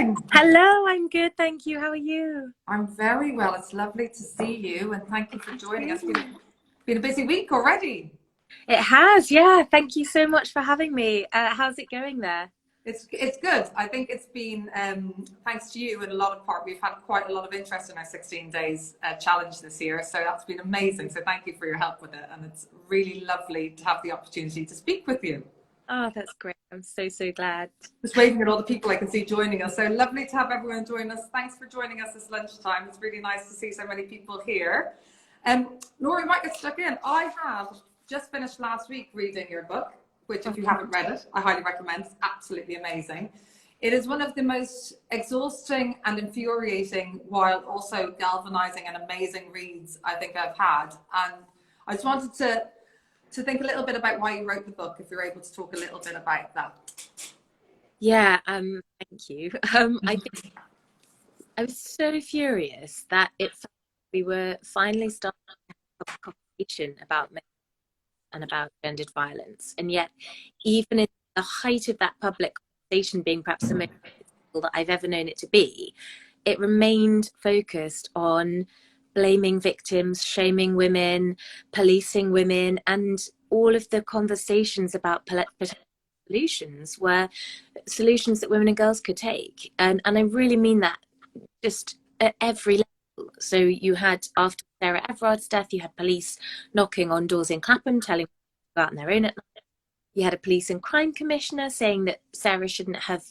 doing? Hello, I'm good, thank you. How are you? I'm very well. It's lovely to see you, and thank you for You joining us. too. Been a busy week already. It has, yeah. Thank you so much for having me. How's it going there? It's good. I think it's been thanks to you in a lot of part. We've had quite a lot of interest in our 16 days challenge this year, so that's been amazing. So thank you for your help with it, and it's really lovely to have the opportunity to speak with you. Oh, that's great. I'm so glad. Just waving at all the people I can see joining us. So lovely to have everyone join us. Thanks for joining us this lunchtime. It's really nice to see so many people here. Laura, we might get stuck in. I have just finished last week reading your book, which if you haven't read it, I highly recommend. It's absolutely amazing. It is one of the most exhausting and infuriating while also galvanizing and amazing reads I think I've had. And I just wanted to think a little bit about why you wrote the book, if you're able to talk a little bit about that. Yeah, thank you. I was so furious that we were finally starting to have a conversation about men and about gendered violence. And yet, even in the height of that public conversation being perhaps the most difficult that I've ever known it to be, it remained focused on blaming victims, shaming women, policing women, and all of the conversations about potential solutions were solutions that women and girls could take. And I really mean that just at every level. So you had, after Sarah Everard's death, you had police knocking on doors in Clapham, telling people to go out on their own at night. You had a police and crime commissioner saying that Sarah shouldn't have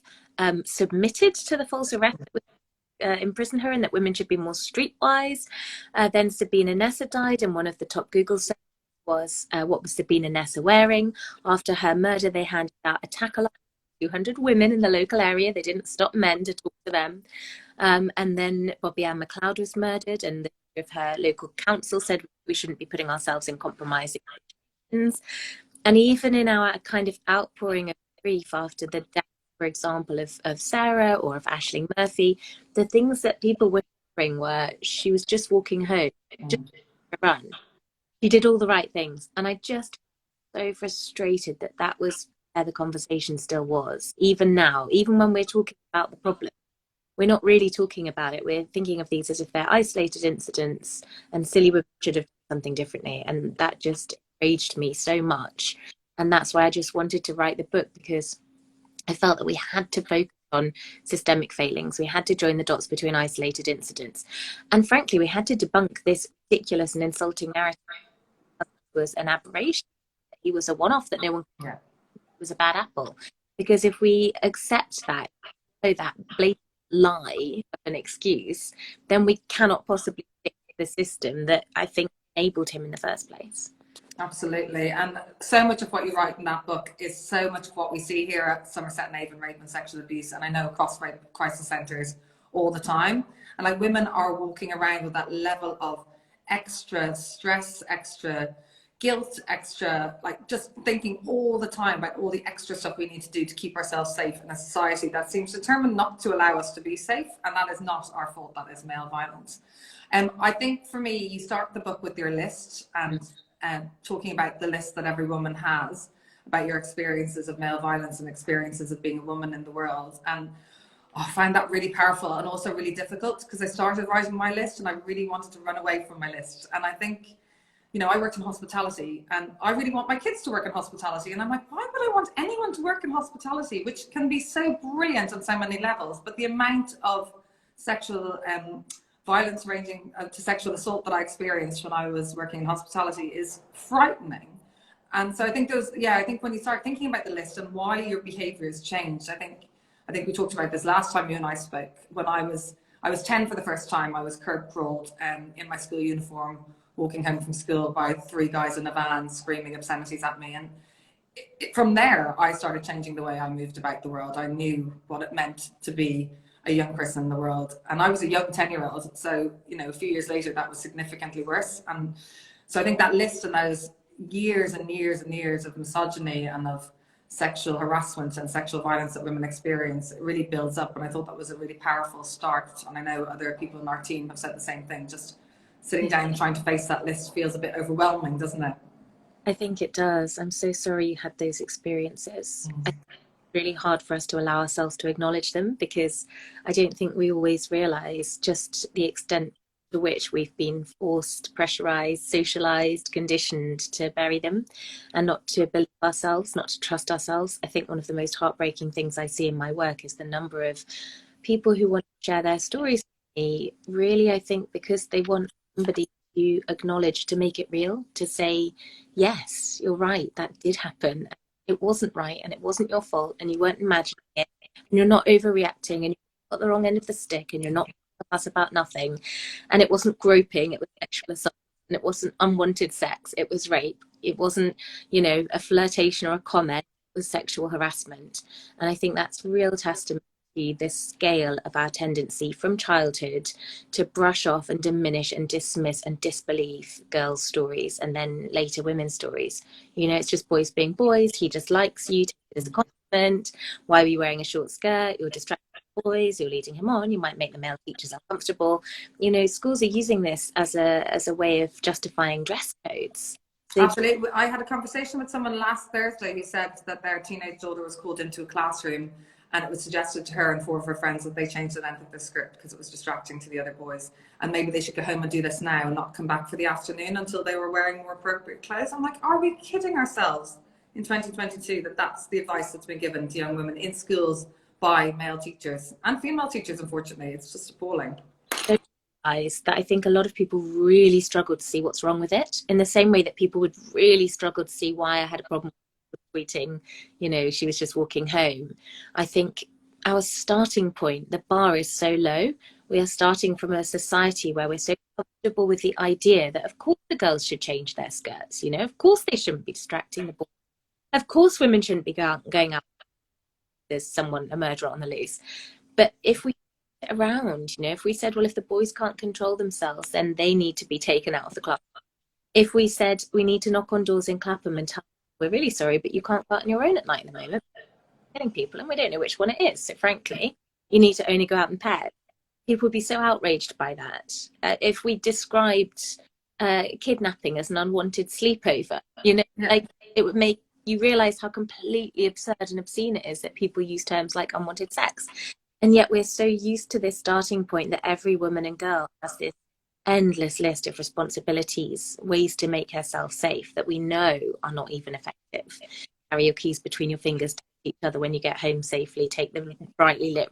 submitted to the false arrest that would imprison her, and that women should be more streetwise. Then Sabina Nessa died, and one of the top Google searches was what was Sabina Nessa wearing? After her murder, they handed out a tackle 200 women in the local area. They didn't stop men to talk to them. And then Bobby Ann McLeod was murdered, and the of her local council said we shouldn't be putting ourselves in compromising situations. And even in our kind of outpouring of grief after the death, for example, of Sarah or of Ashling Murphy, the things that people were sharing were she was just walking home, just a run. She did all the right things. And I just so frustrated that that was where the conversation still was. Even now, even when we're talking about the problem, we're not really talking about it. We're thinking of these as if they're isolated incidents and silly women should have done something differently. And that just enraged me so much. And that's why I just wanted to write the book, because I felt that we had to focus on systemic failings. We had to join the dots between isolated incidents. And frankly, we had to debunk this ridiculous and insulting narrative that was an aberration. He was a one-off, that no one was a bad apple. Because if we accept that, so that blatant lie of an excuse, then we cannot possibly fix the system that I think enabled him in the first place. Absolutely. And so much of what you write in that book is so much of what we see here at Somerset and Avon, rape and sexual abuse. And I know across rape crisis centres all the time. And like, women are walking around with that level of extra stress, extra guilt, extra, like, just thinking all the time about all the extra stuff we need to do to keep ourselves safe in a society that seems determined not to allow us to be safe. And that is not our fault. That is male violence. I think for me, you start the book with your list and talking about the list that every woman has about your experiences of male violence and experiences of being a woman in the world. And I find that really powerful and also really difficult, because I started writing my list and I really wanted to run away from my list. And I think, you know, I worked in hospitality and I really want my kids to work in hospitality. And I'm like, why would I want anyone to work in hospitality, which can be so brilliant on so many levels? But the amount of sexual violence ranging to sexual assault that I experienced when I was working in hospitality is frightening. And so I think I think when you start thinking about the list and why your behaviors changed, I think we talked about this last time you and I spoke. When I was 10 for the first time, I was curb crawled in my school uniform, walking home from school by 3 guys in a van screaming obscenities at me. And from there, I started changing the way I moved about the world. I knew what it meant to be a young person in the world. And I was a young 10-year-old. So, you know, a few years later, that was significantly worse. And so I think that list and those years and years and years of misogyny and of sexual harassment and sexual violence that women experience, it really builds up. And I thought that was a really powerful start. And I know other people in our team have said the same thing. Just sitting down and trying to face that list feels a bit overwhelming, doesn't it? I think it does. I'm so sorry you had those experiences. really hard for us to allow ourselves to acknowledge them, because I don't think we always realize just the extent to which we've been forced, pressurized, socialized, conditioned to bury them and not to believe ourselves, not to trust ourselves. I think one of the most heartbreaking things I see in my work is the number of people who want to share their stories with me, really, I think because they want somebody to acknowledge, to make it real, to say, yes, you're right, that did happen. It wasn't right and it wasn't your fault and you weren't imagining it and you're not overreacting and you got the wrong end of the stick and you're not a fuss about nothing. And it wasn't groping, it was sexual assault, and it wasn't unwanted sex, it was rape. It wasn't, a flirtation or a comment, it was sexual harassment. And I think that's real testament to this scale of our tendency from childhood to brush off and diminish and dismiss and disbelieve girls' stories and then later women's stories. It's just boys being boys. He just likes you. Take it as a compliment. Why are you wearing a short skirt? You're distracting boys. You're leading him on. You might make the male teachers uncomfortable. Schools are using this as a way of justifying dress codes. Absolutely. I had a conversation with someone last Thursday who said that their teenage daughter was called into a classroom and it was suggested to her and 4 of her friends that they change the length of the skirt because it was distracting to the other boys. And maybe they should go home and do this now and not come back for the afternoon until they were wearing more appropriate clothes. I'm like, are we kidding ourselves in 2022 that that's the advice that's been given to young women in schools by male teachers and female teachers, unfortunately? It's just appalling. That I think a lot of people really struggle to see what's wrong with it, in the same way that people would really struggle to see why I had a problem with tweeting, she was just walking home. I think our starting point, the bar is so low. We are starting from a society where we're so comfortable with the idea that of course the girls should change their skirts, of course they shouldn't be distracting the boys. Of course women shouldn't be going out, there's a murderer on the loose. But if we around, if we said, well, if the boys can't control themselves, then they need to be taken out of the class. If we said we need to knock on doors in Clapham and tell them, we're really sorry, but you can't go out on your own at night at the moment, getting people, and we don't know which one it is, so frankly you need to only go out in pairs, people would be so outraged by that. If we described kidnapping as an unwanted sleepover, like, it would make you realize how completely absurd and obscene it is that people use terms like unwanted sex. And yet we're so used to this starting point that every woman and girl has this endless list of responsibilities, ways to make herself safe that we know are not even effective. Carry your keys between your fingers, to each other when you get home safely, take them brightly lit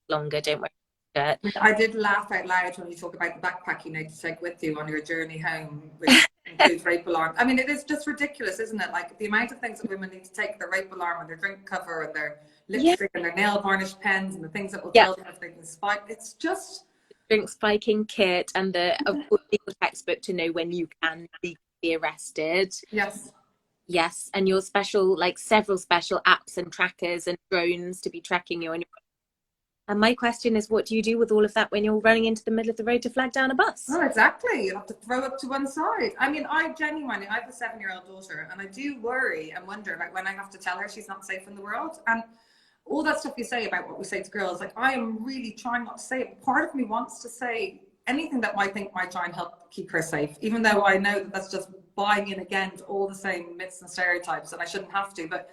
longer, don't wear a skirt. I did laugh out loud when you talk about the backpack you need to take with you on your journey home, which includes rape alarm. I mean, it is just ridiculous, isn't it? Like the amount of things that women need to take, the rape alarm and their drink cover and their lipstick and their nail varnish pens and the things that will tell them if they can spike. It's just drink spiking kit and the legal textbook to know when you can be arrested. Yes, and your special, several special apps and trackers and drones to be tracking you. And my question is, what do you do with all of that when you're running into the middle of the road to flag down a bus? Oh, exactly. You have to throw up to one side. I mean, I have a 7-year-old daughter, and I do worry and wonder about when I have to tell her she's not safe in the world. And all that stuff you say about what we say to girls, I am really trying not to say it. Part of me wants to say anything that might try and help keep her safe, even though I know that that's just buying in again to all the same myths and stereotypes, and I shouldn't have to. But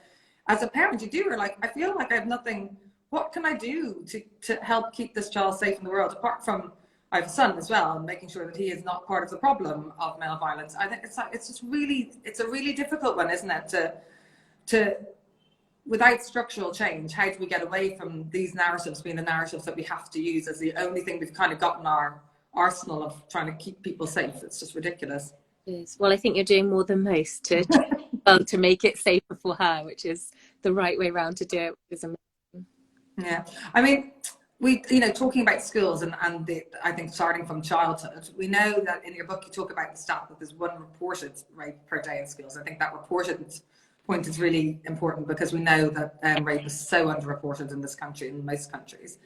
as a parent, you do. I feel like I have nothing. What can I do to help keep this child safe in the world? Apart from, I have a son as well, and making sure that he is not part of the problem of male violence. I think it's a really difficult one, isn't it? To without structural change, how do we get away from these narratives being the narratives that we have to use as the only thing we've kind of got in our arsenal of trying to keep people safe? It's just ridiculous. Well, I think you're doing more than most to make it safer for her, which is the right way around to do it, which is amazing. Yeah, I mean, talking about schools and I think starting from childhood, we know that in your book you talk about the stat that there's 1 reported rape per day in schools. I think that reported point is really important because we know that rape is so underreported in this country and in most countries.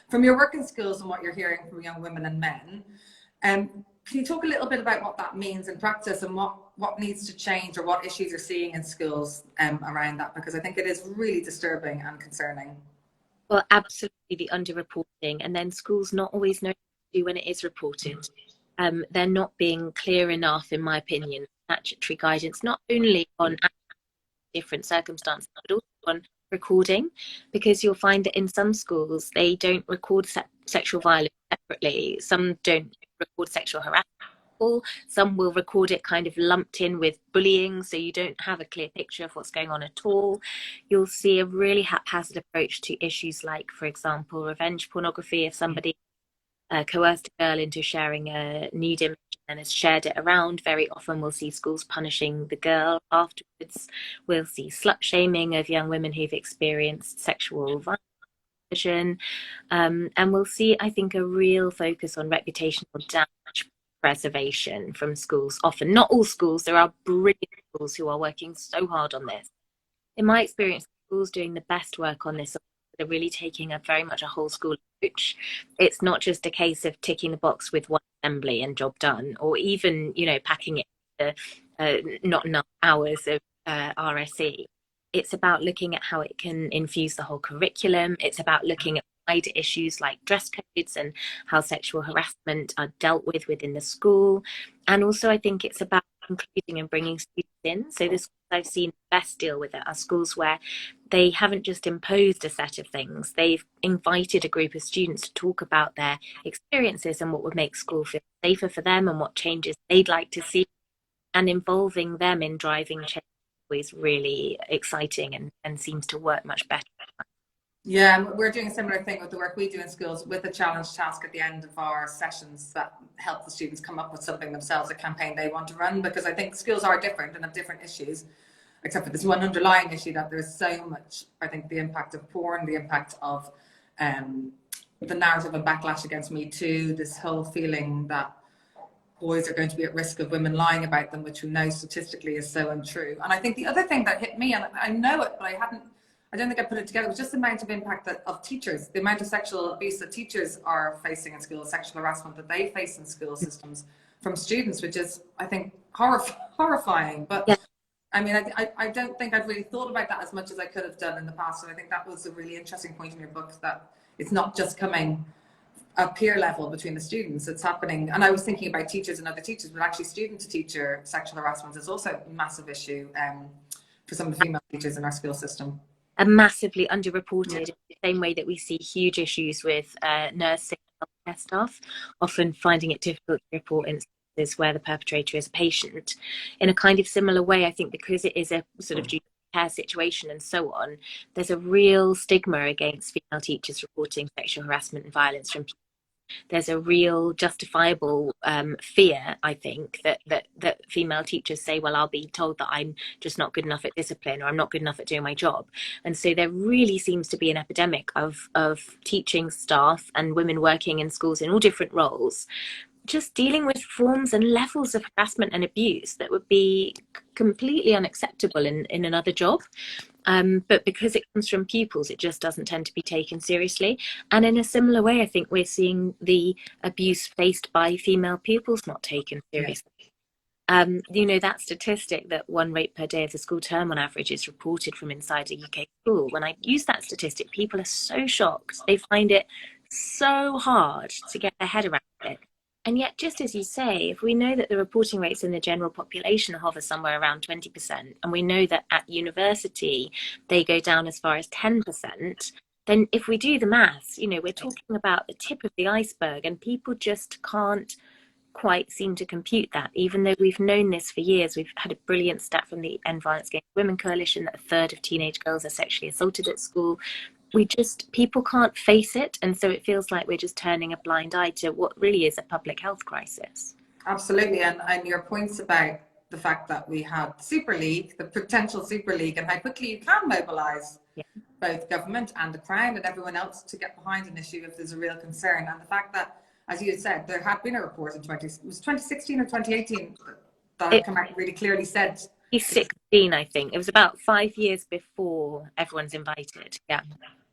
From your work in schools and what you're hearing from young women and men, can you talk a little bit about what that means in practice and what needs to change or what issues you're seeing in schools around that? Because I think it is really disturbing and concerning. Well, absolutely, the underreporting, and then schools not always know what to do when it is reported. They're not being clear enough, in my opinion, statutory guidance, not only on different circumstances, but also on recording, because you'll find that in some schools they don't record sexual violence separately. Some don't record sexual harassment. Some will record it kind of lumped in with bullying, so you don't have a clear picture of what's going on at all. You'll see a really haphazard approach to issues like, for example, revenge pornography. If somebody coerced a girl into sharing a nude image and has shared it around, very often we'll see schools punishing the girl afterwards. We'll see slut shaming of young women who've experienced sexual violence. And we'll see, I think, a real focus on reputational damage preservation from schools. Often, not all schools, there are brilliant schools who are working so hard on this. In my experience, schools doing the best work on this are really taking a very much a whole school approach. It's not just a case of ticking the box with one assembly and job done, or even, you know, packing it to not enough hours of RSE. It's about looking at how it can infuse the whole curriculum. It's about looking at wider issues like dress codes and how sexual harassment are dealt with within the school. And also, I think it's about including and bringing students in. So the schools I've seen best deal with it are schools where they haven't just imposed a set of things. They've invited a group of students to talk about their experiences and what would make school feel safer for them and what changes they'd like to see, and involving them in driving change is really exciting and seems to work much better. Yeah, we're doing a similar thing with the work we do in schools, with a challenge task at the end of our sessions that help the students come up with something themselves, a campaign they want to run, because I think schools are different and have different issues, except for this one underlying issue that there's so much, I think, the impact of porn, the impact of the narrative and backlash against Me Too, this whole feeling that boys are going to be at risk of women lying about them, which we know statistically is so untrue. And I think the other thing that hit me, and I know it, but I don't think I put it together, was just the amount of impact of teachers, the amount of sexual abuse that teachers are facing in schools, sexual harassment that they face in school systems from students, which is, I think, horrifying. But yeah. I mean, I don't think I've really thought about that as much as I could have done in the past. And I think that was a really interesting point in your book, that it's not just coming at peer level between the students, it's happening. And I was thinking about teachers and other teachers, but actually student to teacher sexual harassment is also a massive issue for some of the female teachers in our school system. And massively underreported, in the same way that we see huge issues with nursing and healthcare staff, often finding it difficult to report instances where the perpetrator is a patient. In a kind of similar way, I think because it is a sort of duty care situation and so on, there's a real stigma against female teachers reporting sexual harassment and violence from people. There's a real justifiable fear, I think, that female teachers say, well, I'll be told that I'm just not good enough at discipline, or I'm not good enough at doing my job. And so there really seems to be an epidemic of teaching staff and women working in schools in all different roles, just dealing with forms and levels of harassment and abuse that would be completely unacceptable in another job. But because it comes from pupils, it just doesn't tend to be taken seriously. And in a similar way, I think we're seeing the abuse faced by female pupils not taken seriously. You know, that statistic that 1 rape per day of the school term on average is reported from inside a UK school. When I use that statistic, people are so shocked. They find it so hard to get their head around it. And yet, just as you say, if we know that the reporting rates in the general population hover somewhere around 20%, and we know that at university they go down as far as 10%, then if we do the maths, you know, we're talking about the tip of the iceberg, and people just can't quite seem to compute that, even though we've known this for years. We've had a brilliant stat from the End Violence Against Women Coalition that 1/3 of teenage girls are sexually assaulted at school. People can't face it, and so it feels like we're just turning a blind eye to what really is a public health crisis. Absolutely, and your points about the fact that we had Super League, the potential Super League, and how quickly you can mobilise both government and the Crown and everyone else to get behind an issue if there's a real concern. And the fact that, as you had said, there had been a report in 2016 or 2018 that had come out really clearly said. 2016, I think. It was about 5 years before everyone's invited. Yeah.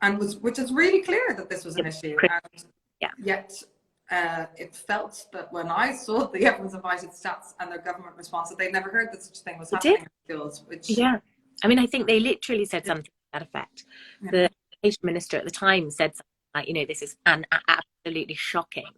And which is really clear that this was an issue. And yet it felt that when I saw the everyone's invited stats and their government response, that they'd never heard that such a thing was happening in schools. I mean, I think they literally said something to that effect. The education minister at the time said something like, you know, this is absolutely shocking.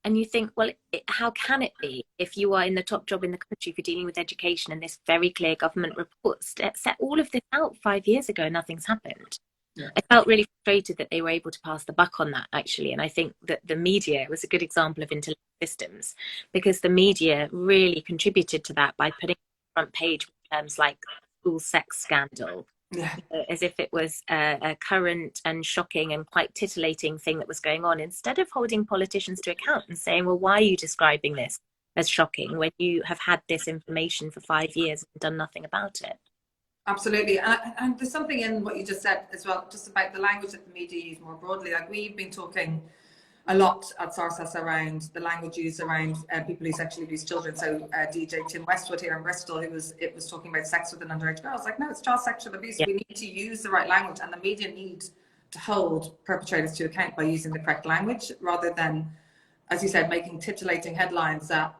And you think, well, how can it be if you are in the top job in the country for dealing with education and this very clear government report set all of this out 5 years ago, nothing's happened. Yeah. I felt really frustrated that they were able to pass the buck on that, actually. And I think that the media was a good example of intelligent systems, because the media really contributed to that by putting on the front page terms like school sex scandal, Yeah. as if it was a current and shocking and quite titillating thing that was going on, instead of holding politicians to account and saying, well, why are you describing this as shocking when you have had this information for 5 years and done nothing about it? Absolutely. And there's something in what you just said as well, just about the language that the media use more broadly. Like, we've been talking a lot at SARSAS around the language used around people who sexually abuse children. So DJ Tim Westwood here in Bristol, who was talking about sex with an underage girl. I was like, no, it's child sexual abuse. Yeah. We need to use the right language, and the media need to hold perpetrators to account by using the correct language, rather than, as you said, making titillating headlines that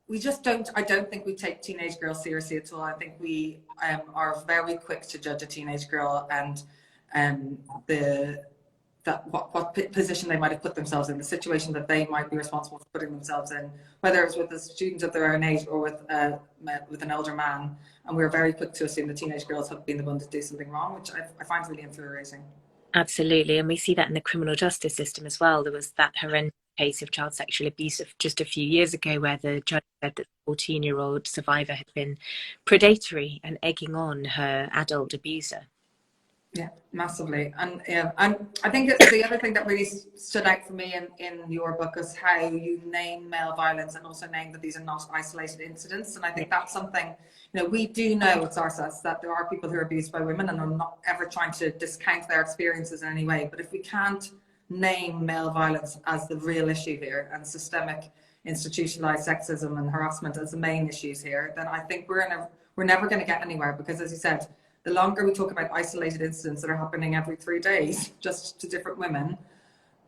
we just don't. I don't think we take teenage girls seriously at all. I think we are very quick to judge a teenage girl and what position they might have put themselves in, the situation that they might be responsible for putting themselves in, whether it's with a student of their own age or with an older man. And we're very quick to assume the teenage girls have been the ones to do something wrong, which I find really infuriating. Absolutely. And we see that in the criminal justice system as well. There was that horrendous case of child sexual abuse of just a few years ago, where the judge said that the 14-year-old survivor had been predatory and egging on her adult abuser. Yeah, massively. And I think the other thing that really stood out for me in your book is how you name male violence, and also name that these are not isolated incidents. And I think that's something, we do know at SARSAS that there are people who are abused by women, and I'm not ever trying to discount their experiences in any way. But if we can't name male violence as the real issue here, and systemic institutionalized sexism and harassment as the main issues here, then I think we're never going to get anywhere. Because, as you said, the longer we talk about isolated incidents that are happening every 3 days, just to different women,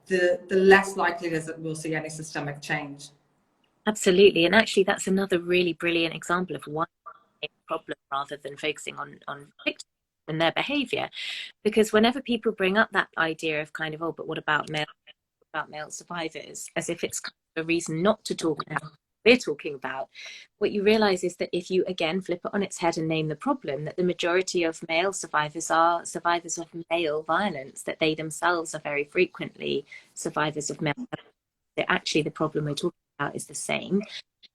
the less likely it is that we'll see any systemic change. Absolutely. And actually, that's another really brilliant example of one problem, rather than focusing on victims and their behavior. Because whenever people bring up that idea of kind of, oh, but what about male survivors, as if it's kind of a reason not to talk about we're talking about, what you realize is that if you again flip it on its head and name the problem, that the majority of male survivors are survivors of male violence, that they themselves are very frequently survivors of male violence. So actually the problem we're talking about is the same.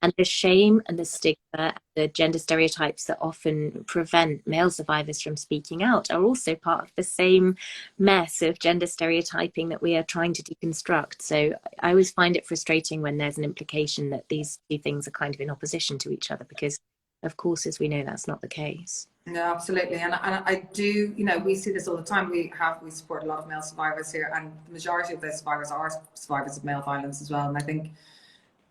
And the shame and the stigma, the gender stereotypes that often prevent male survivors from speaking out are also part of the same mess of gender stereotyping that we are trying to deconstruct. So I always find it frustrating when there's an implication that these two things are kind of in opposition to each other, because of course, as we know, that's not the case. No, absolutely. And I do, we see this all the time. We support a lot of male survivors here, and the majority of those survivors are survivors of male violence as well. And I think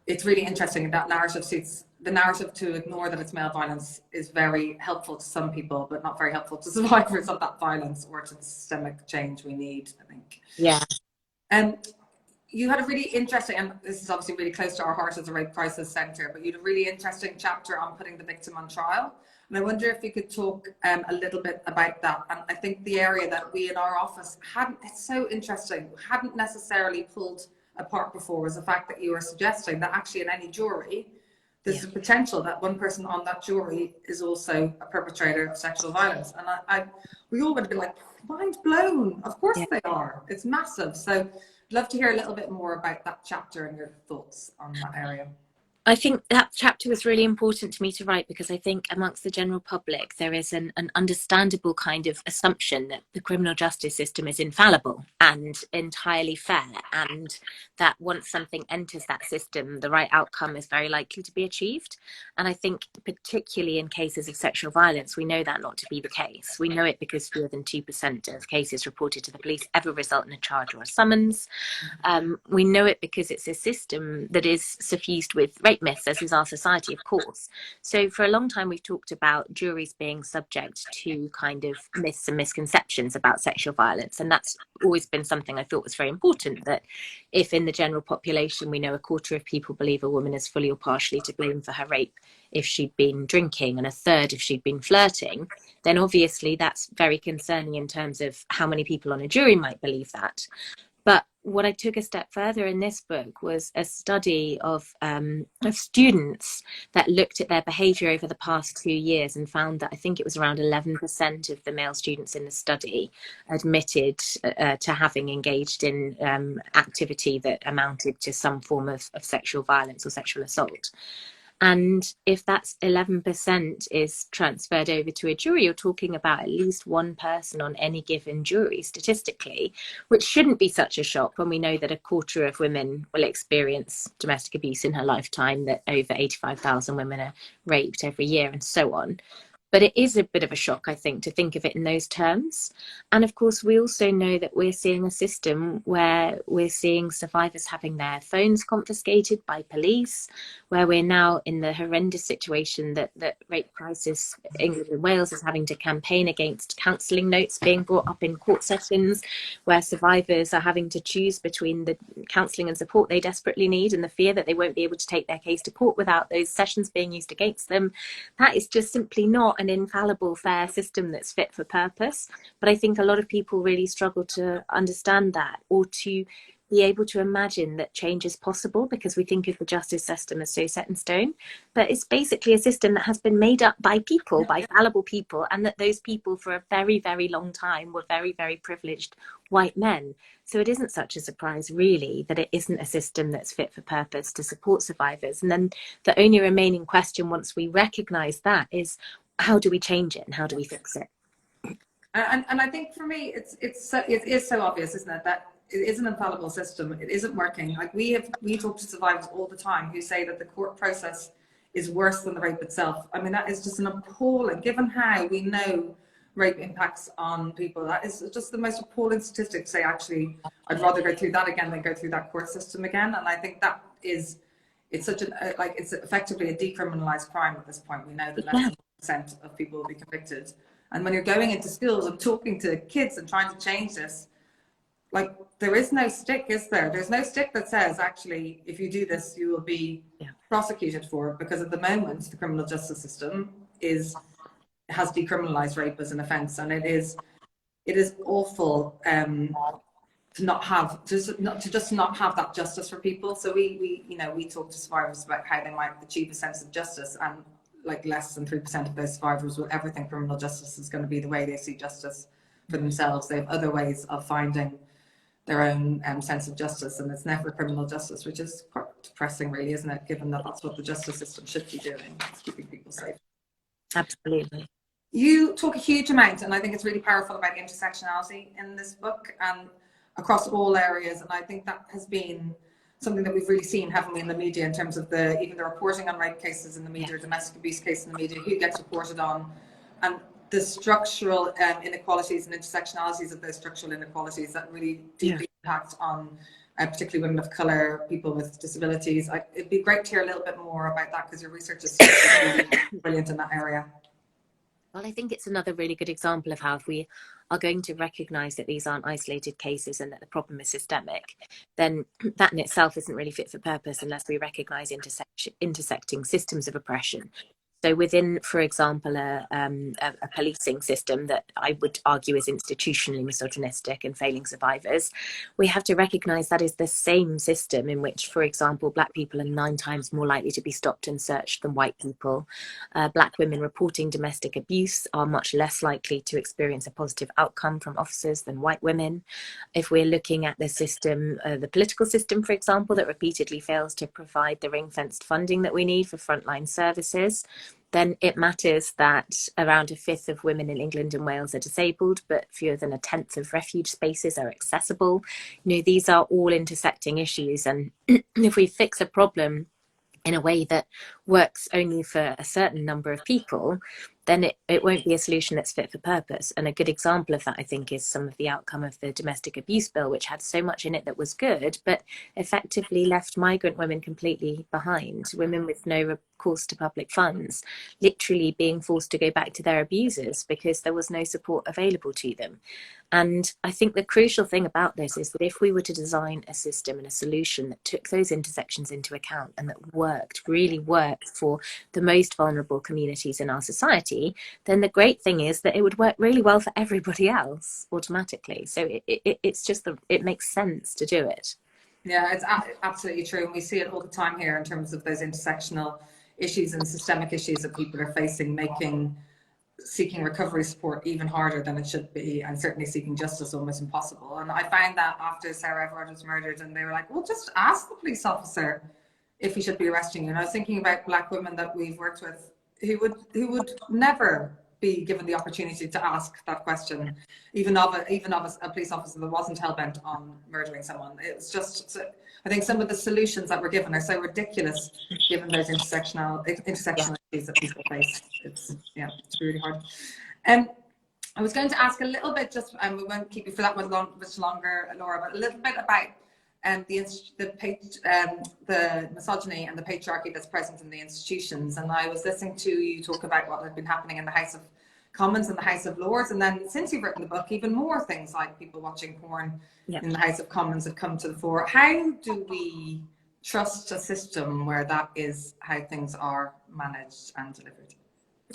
it's really interesting that narrative suits the narrative to ignore that it's male violence is very helpful to some people, but not very helpful to survivors of that violence or to the systemic change we need, I think. Yeah. You had a really interesting, and this is obviously really close to our heart as a rape crisis centre, but you had a really interesting chapter on putting the victim on trial. And I wonder if you could talk a little bit about that. And I think the area that we in our office it's so interesting, hadn't necessarily pulled apart before, was the fact that you were suggesting that actually in any jury, there's a potential that one person on that jury is also a perpetrator of sexual violence. And we all would have been like, mind blown. Of course they are. It's massive. So I'd love to hear a little bit more about that chapter and your thoughts on that area. I think that chapter was really important to me to write, because I think amongst the general public there is an understandable kind of assumption that the criminal justice system is infallible and entirely fair, and that once something enters that system, the right outcome is very likely to be achieved. And I think particularly in cases of sexual violence, we know that not to be the case. We know it because fewer than 2% of cases reported to the police ever result in a charge or a summons. We know it because it's a system that is suffused with rape myths, as is our society, of course. So for a long time, we've talked about juries being subject to kind of myths and misconceptions about sexual violence. And that's always been something I thought was very important, that if in the general population, we know a quarter of people believe a woman is fully or partially to blame for her rape if she'd been drinking, and a third if she'd been flirting, then obviously that's very concerning in terms of how many people on a jury might believe that. But what I took a step further in this book was a study of students that looked at their behaviour over the past 2 years and found that I think it was around 11% of the male students in the study admitted to having engaged in activity that amounted to some form of sexual violence or sexual assault. And if that's 11% is transferred over to a jury, you're talking about at least one person on any given jury statistically, which shouldn't be such a shock when we know that a quarter of women will experience domestic abuse in her lifetime, that over 85,000 women are raped every year, and so on. But it is a bit of a shock, I think, to think of it in those terms. And of course, we also know that we're seeing a system where we're seeing survivors having their phones confiscated by police, where we're now in the horrendous situation that Rape Crisis England and Wales is having to campaign against counselling notes being brought up in court sessions, where survivors are having to choose between the counselling and support they desperately need and the fear that they won't be able to take their case to court without those sessions being used against them. That is just simply not an infallible, fair system that's fit for purpose. But I think a lot of people really struggle to understand that, or to be able to imagine that change is possible, because we think of the justice system as so set in stone. But it's basically a system that has been made up by people, by fallible people, and that those people for a very, very long time were very, very privileged white men. So it isn't such a surprise, really, that it isn't a system that's fit for purpose to support survivors. And then the only remaining question, once we recognise that, is how do we change it and how do we fix it? And I think for me, it is so obvious, isn't it, that it is an infallible system. It isn't working. Like we talk to survivors all the time who say that the court process is worse than the rape itself. I mean, that is just an appalling, given how we know rape impacts on people. That is just the most appalling statistic to say, actually, I'd rather go through that again than go through that court system again. And I think that is, it's such an, like, it's effectively a decriminalized crime at this point. We know that less than 1% of people will be convicted. And when you're going into schools and talking to kids and trying to change this, like, there is no stick, is there? There's no stick that says, actually, if you do this, you will be prosecuted for it. Because at the moment, the criminal justice system has decriminalized rape as an offence, and it is awful to not have not have that justice for people. So we talk to survivors about how they might achieve a sense of justice, and like less than 3% of those survivors will ever think criminal justice is going to be the way they see justice for themselves. They have other ways of finding their own sense of justice, and it's never criminal justice, which is quite depressing, really, isn't it, given that that's what the justice system should be doing, it's keeping people safe. Absolutely. You talk a huge amount, and I think it's really powerful, about intersectionality in this book and across all areas. And I think that has been something that we've really seen, haven't we, in the media, in terms of even the reporting on rape cases in the media, or domestic abuse cases in the media, who gets reported on, and the structural inequalities and intersectionalities of those structural inequalities that really deeply impact on particularly women of colour, people with disabilities. It'd be great to hear a little bit more about that, because your research is really brilliant in that area. Well, I think it's another really good example of how, if we are going to recognise that these aren't isolated cases and that the problem is systemic, then that in itself isn't really fit for purpose unless we recognise intersecting systems of oppression. So within, for example, a policing system that I would argue is institutionally misogynistic and failing survivors, we have to recognise that is the same system in which, for example, Black people are 9 times more likely to be stopped and searched than white people. Black women reporting domestic abuse are much less likely to experience a positive outcome from officers than white women. If we're looking at the system, the political system, for example, that repeatedly fails to provide the ring-fenced funding that we need for frontline services, then it matters that around 1/5 of women in England and Wales are disabled, but fewer than 1/10 of refuge spaces are accessible. These are all intersecting issues, and if we fix a problem in a way that works only for a certain number of people, then it won't be a solution that's fit for purpose. And a good example of that, I think, is some of the outcome of the domestic abuse bill, which had so much in it that was good, but effectively left migrant women completely behind. Women with no recourse to public funds, literally being forced to go back to their abusers because there was no support available to them. And I think the crucial thing about this is that if we were to design a system and a solution that took those intersections into account and that really worked works for the most vulnerable communities in our society, then the great thing is that it would work really well for everybody else automatically. So it's just it makes sense to do it. Yeah, it's absolutely true. And we see it all the time here in terms of those intersectional issues and systemic issues that people are facing, making seeking recovery support even harder than it should be, and certainly seeking justice almost impossible. And I found that after Sarah Everard was murdered, and they were like, well, just ask the police officer if he should be arresting you. And I was thinking about Black women that we've worked with who would never be given the opportunity to ask that question, even of a police officer that wasn't hell-bent on murdering someone. It's just, I think some of the solutions that were given are so ridiculous given those intersectional issues that people face. It's really hard. I was going to ask a little bit, just, and we won't keep you for that much longer, Laura, but a little bit about the misogyny and the patriarchy that's present in the institutions. And I was listening to you talk about what had been happening in the House of Commons and the House of Lords, and then since you've written the book, even more things like people watching porn in the House of Commons have come to the fore. How do we trust a system where that is how things are managed and delivered?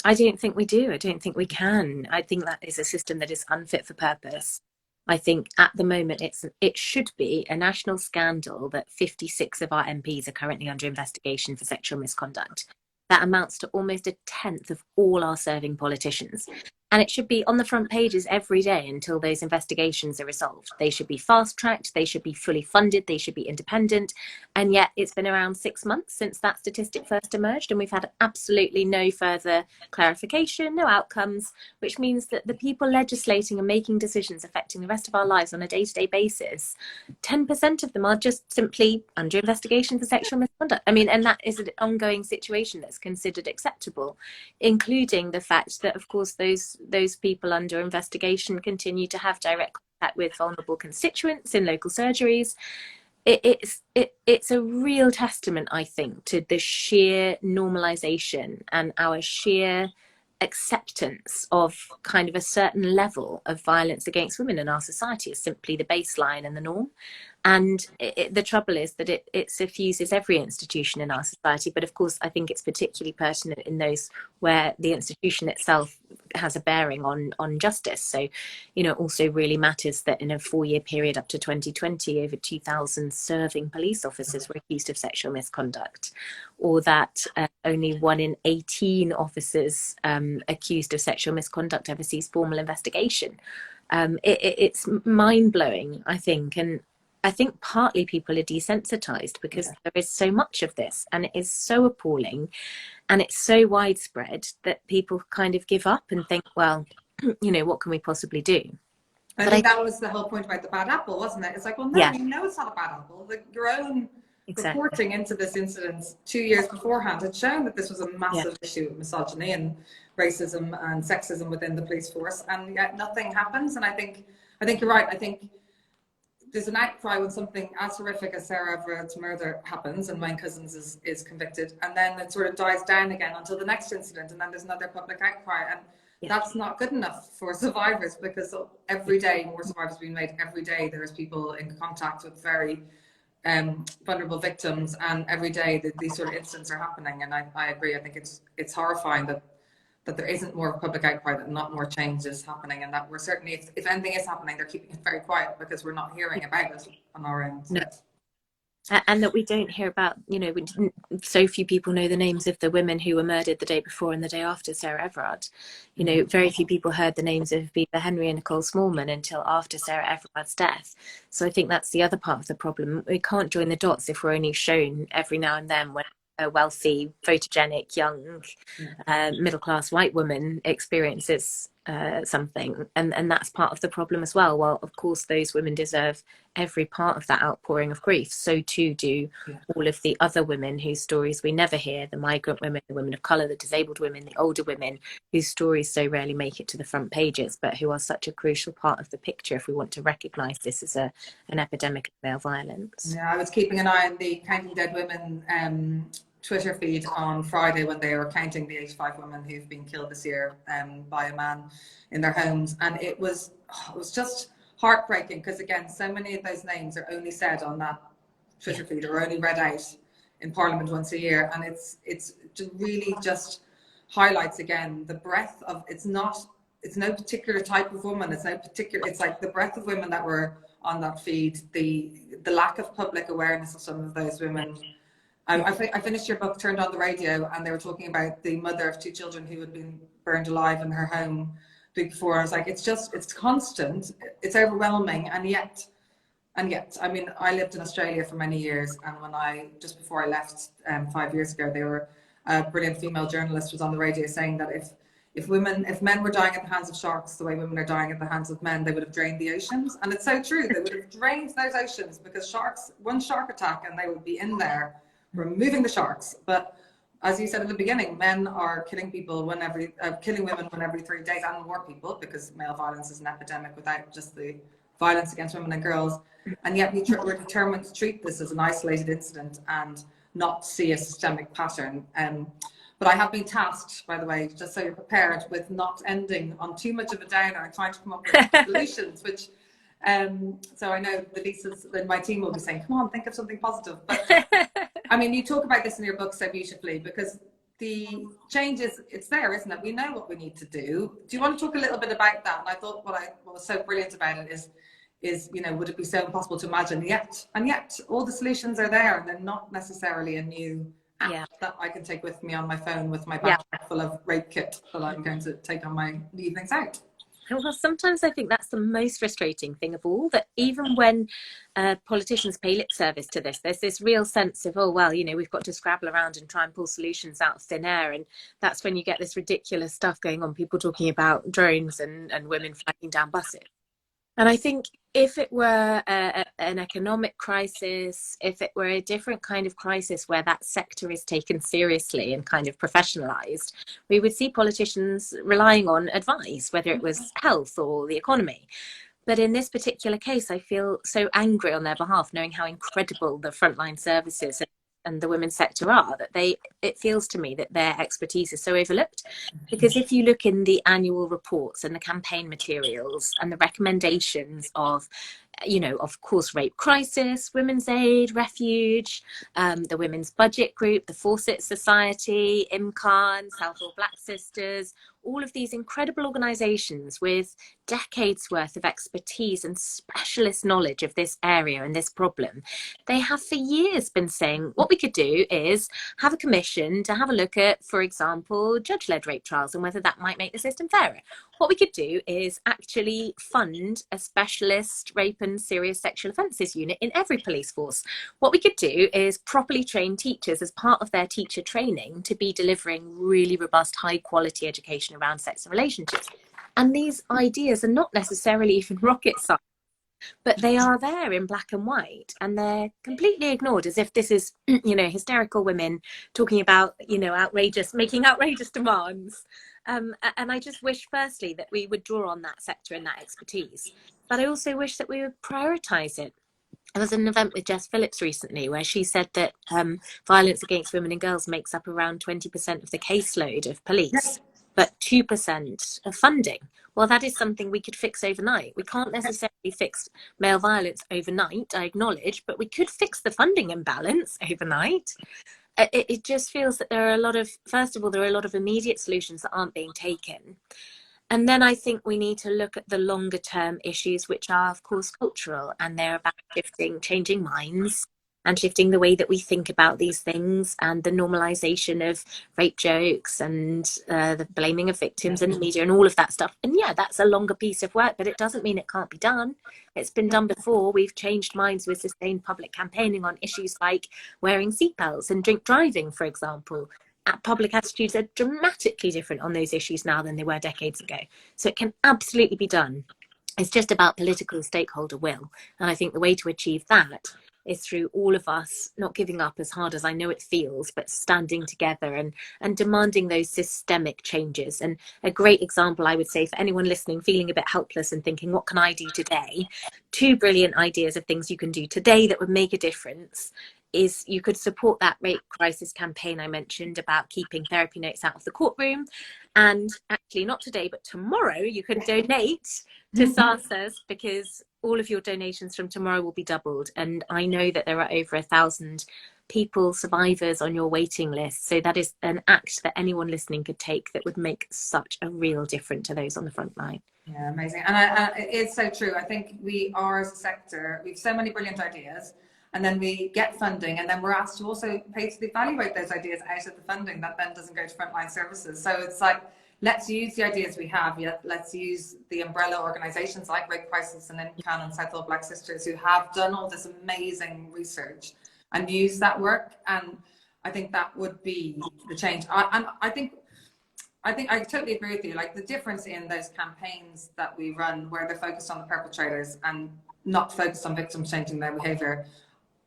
I don't think we do. I don't think we can. I think that is a system that is unfit for purpose. I think at the moment it should be a national scandal that 56 of our MPs are currently under investigation for sexual misconduct. That amounts to almost a tenth of all our serving politicians. And it should be on the front pages every day until those investigations are resolved. They should be fast-tracked, they should be fully funded, they should be independent. And yet it's been around 6 months since that statistic first emerged, and we've had absolutely no further clarification, no outcomes, which means that the people legislating and making decisions affecting the rest of our lives on a day-to-day basis, 10% of them are just simply under investigation for sexual misconduct. I mean, and that is an ongoing situation that's considered acceptable, including the fact that, of course, those people under investigation continue to have direct contact with vulnerable constituents in local surgeries. It's a real testament, I think, to the sheer normalization and our sheer acceptance of kind of a certain level of violence against women in our society as simply the baseline and the norm. And the trouble is that it suffuses every institution in our society. But of course, I think it's particularly pertinent in those where the institution itself has a bearing on justice. So, you know, it also really matters that in a 4-year period up to 2020, over 2,000 serving police officers were accused of sexual misconduct, or that only 1 in 18 officers accused of sexual misconduct ever sees formal investigation. It's mind-blowing, I think. And I think partly people are desensitized because there is so much of this, and it is so appalling and it's so widespread that people kind of give up and think, well, you know, what can we possibly do? I think that was the whole point about the bad apple, wasn't it? It's like, well, no, you know it's not a bad apple. Like, your own reporting into this incident 2 years beforehand had shown that this was a massive issue of misogyny and racism and sexism within the police force, and yet nothing happens. And I think you're right. I think there's an outcry when something as horrific as Sarah Everard's murder happens and Wayne Couzens is convicted, and then it sort of dies down again until the next incident, and then there's another public outcry, and that's not good enough for survivors, because every day more survivors are being made. Every day there's people in contact with very vulnerable victims, and every day that these sort of incidents are happening. And I agree. I think it's horrifying that there isn't more public outcry, that not more change is happening, and that we're certainly, if anything is happening, they're keeping it very quiet because we're not hearing about it on our end. No. And that we don't hear about, you know, so few people know the names of the women who were murdered the day before and the day after Sarah Everard. You know, very few people heard the names of Beba Henry and Nicole Smallman until after Sarah Everard's death. So I think that's the other part of the problem. We can't join the dots if we're only shown every now and then when a wealthy, photogenic, young, middle-class white woman experiences something, and that's part of the problem as well. Well, of course, those women deserve every part of that outpouring of grief. So too do all of the other women whose stories we never hear, the migrant women, the women of colour, the disabled women, the older women, whose stories so rarely make it to the front pages, but who are such a crucial part of the picture if we want to recognise this as an epidemic of male violence. Yeah, I was keeping an eye on the Counting Dead Women Twitter feed on Friday when they were counting the 85 women who've been killed this year by a man in their homes, and it was just heartbreaking, because again, so many of those names are only said on that Twitter feed, or only read out in Parliament once a year, and it's really just highlights again the breadth of, it's no particular type of woman, it's like the breadth of women that were on that feed, the lack of public awareness of some of those women. I finished your book, turned on the radio, and they were talking about the mother of 2 children who had been burned alive in her home the week before. I was like, it's constant, it's overwhelming, and yet, I mean, I lived in Australia for many years, and just before I left 5 years ago, a brilliant female journalist was on the radio saying that if men were dying at the hands of sharks the way women are dying at the hands of men, they would have drained the oceans. And it's so true. They would have drained those oceans, because one shark attack and they would be in there removing the sharks. But as you said at the beginning, men are killing killing women 1 every 3 days, and more people, because male violence is an epidemic without just the violence against women and girls. And yet we're determined to treat this as an isolated incident and not see a systemic pattern. But I have been tasked, by the way, just so you're prepared, with not ending on too much of a downer and trying to come up with solutions, which, so I know the Lisas in my team will be saying, come on, think of something positive. But I mean, you talk about this in your book so beautifully, because the change it's there, isn't it? We know what we need to do. Do you want to talk a little bit about that? And I thought what was so brilliant about it is, you know, would it be so impossible to imagine? And yet all the solutions are there, and they're not necessarily a new app that I can take with me on my phone with my backpack full of rape kit that I'm going to take on my evenings out. Well, sometimes I think that's the most frustrating thing of all, that even when politicians pay lip service to this, there's this real sense of, oh, well, you know, we've got to scrabble around and try and pull solutions out of thin air. And that's when you get this ridiculous stuff going on, people talking about drones and women flagging down buses. And I think if it were an economic crisis, if it were a different kind of crisis where that sector is taken seriously and kind of professionalized, we would see politicians relying on advice, whether it was health or the economy. But in this particular case, I feel so angry on their behalf, knowing how incredible the frontline services and the women's sector are, that it feels to me that their expertise is so overlooked. Because if you look in the annual reports and the campaign materials and the recommendations of, you know, of course, rape crisis, women's aid, refuge, the women's budget group, the Fawcett Society, IMCAN, Southall Black Sisters, all of these incredible organisations with decades worth of expertise and specialist knowledge of this area and this problem, they have for years been saying what we could do is have a commission to have a look at, for example, judge-led rape trials and whether that might make the system fairer. What we could do is actually fund a specialist rape and serious sexual offences unit in every police force. What we could do is properly train teachers as part of their teacher training to be delivering really robust, high quality education around sex and relationships. And these ideas are not necessarily even rocket science, but they are there in black and white, and they're completely ignored as if this is, you know, hysterical women talking about, you know, making outrageous demands. And I just wish, firstly, that we would draw on that sector and that expertise. But I also wish that we would prioritise it. I was at an event with Jess Phillips recently where she said that violence against women and girls makes up around 20% of the caseload of police, but 2% of funding. Well, that is something we could fix overnight. We can't necessarily fix male violence overnight, I acknowledge, but we could fix the funding imbalance overnight. It just feels that there are first of all, there are a lot of immediate solutions that aren't being taken. And then I think we need to look at the longer term issues, which are, of course, cultural, and they're about changing minds and shifting the way that we think about these things, and the normalization of rape jokes and the blaming of victims in the media and all of that stuff. And yeah, that's a longer piece of work, but it doesn't mean it can't be done. It's been done before. We've changed minds with sustained public campaigning on issues like wearing seatbelts and drink driving, for example. Public attitudes are dramatically different on those issues now than they were decades ago. So it can absolutely be done. It's just about political stakeholder will. And I think the way to achieve that is through all of us not giving up, as hard as I know it feels, but standing together and demanding those systemic changes. And a great example, I would say, for anyone listening, feeling a bit helpless and thinking, what can I do today? 2 brilliant ideas of things you can do today that would make a difference is you could support that rape crisis campaign I mentioned about keeping therapy notes out of the courtroom. And actually, not today, but tomorrow, you can donate to SASA's, because all of your donations from tomorrow will be doubled. And I know that there are over 1,000 people, survivors on your waiting list. So that is an act that anyone listening could take that would make such a real difference to those on the front line. Yeah, amazing. And it's so true. I think we are, as a sector, we have so many brilliant ideas, and then we get funding, and then we're asked to also pay to evaluate those ideas out of the funding that then doesn't go to frontline services. So it's like, let's use the ideas we have, yet let's use the umbrella organizations like Rape Crisis and INCAN and South All Black Sisters, who have done all this amazing research, and use that work. And I think that would be the change. I think I totally agree with you. Like, the difference in those campaigns that we run, where they're focused on the perpetrators and not focused on victims changing their behavior,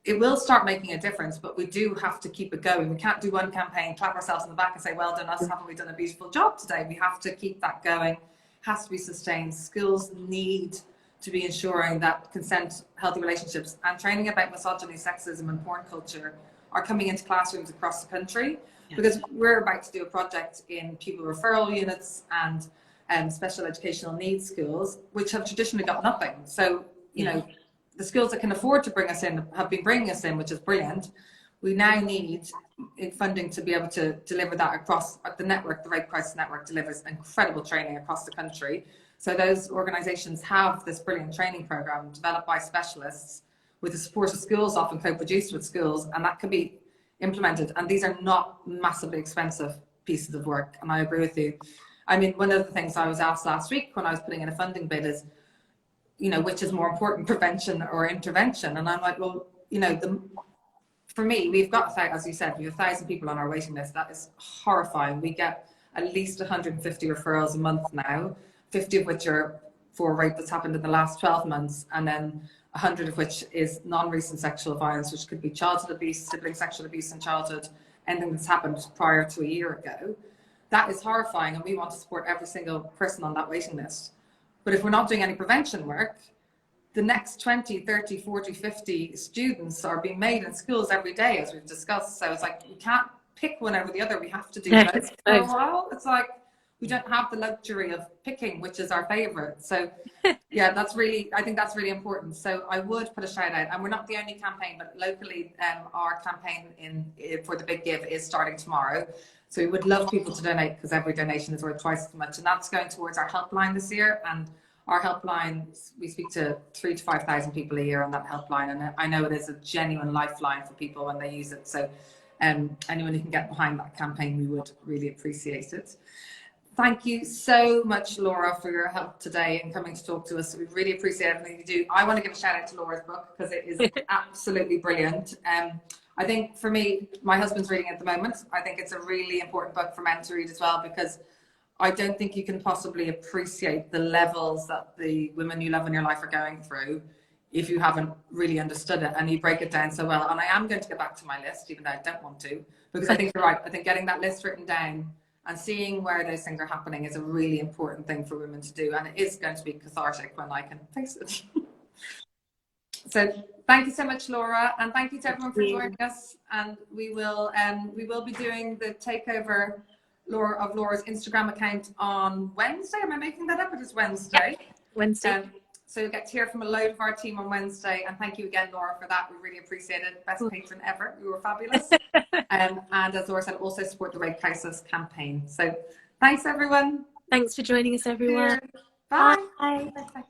it will start making a difference, but we do have to keep it going. We can't do one campaign, clap ourselves on the back and say, well done us, haven't we done a beautiful job today? We have to keep that going. It has to be sustained. Schools need to be ensuring that consent, healthy relationships, and training about misogyny, sexism, and porn culture are coming into classrooms across the country. Yeah. Because we're about to do a project in pupil referral units and special educational needs schools, which have traditionally got nothing. So, you know, the schools that can afford to bring us in have been bringing us in, which is brilliant. We now need funding to be able to deliver that across the network. The Rape Crisis Network delivers incredible training across the country. So those organizations have this brilliant training program developed by specialists with the support of schools, often co-produced with schools, and that can be implemented. And these are not massively expensive pieces of work. And I agree with you. I mean, one of the things I was asked last week when I was putting in a funding bid is, you know, which is more important, prevention or intervention? And I'm like, well, you know, for me, we've got, as you said, we have 1,000 people on our waiting list. That is horrifying. We get at least 150 referrals a month now, 50 of which are for rape that's happened in the last 12 months, and then 100 of which is non-recent sexual violence, which could be childhood abuse, sibling sexual abuse in childhood, anything that's happened prior to a year ago. That is horrifying, and we want to support every single person on that waiting list. But if we're not doing any prevention work, the next 20, 30, 40, 50 students are being made in schools every day, as we've discussed. So it's like, we can't pick one over the other. We have to do both for a while. It's like, we don't have the luxury of picking which is our favorite. So yeah, I think that's really important. So I would put a shout out, and we're not the only campaign, but locally our campaign for the Big Give is starting tomorrow. So we would love people to donate, because every donation is worth twice as much. And that's going towards our helpline this year. And our helpline, we speak to 3,000 to 5,000 people a year on that helpline. And I know it is a genuine lifeline for people when they use it. So anyone who can get behind that campaign, we would really appreciate it. Thank you so much, Laura, for your help today and coming to talk to us. We really appreciate everything you do. I want to give a shout out to Laura's book, because it is absolutely brilliant. I think for me, my husband's reading it at the moment. I think it's a really important book for men to read as well, because I don't think you can possibly appreciate the levels that the women you love in your life are going through if you haven't really understood it, and you break it down so well. And I am going to go back to my list, even though I don't want to, because I think you're right. I think getting that list written down and seeing where those things are happening is a really important thing for women to do. And it is going to be cathartic when I can face it. So thank you so much, Laura. And thank you to everyone for joining us. And we will be doing the takeover of Laura's Instagram account on Wednesday. Am I making that up? It is Wednesday. Yeah, Wednesday. So you'll get to hear from a load of our team on Wednesday. And thank you again, Laura, for that. We really appreciate it. Best patron ever. You were fabulous. And as Laura said, also support the Rape Crisis campaign. So thanks, everyone. Thanks for joining us, everyone. Bye. Bye. Bye.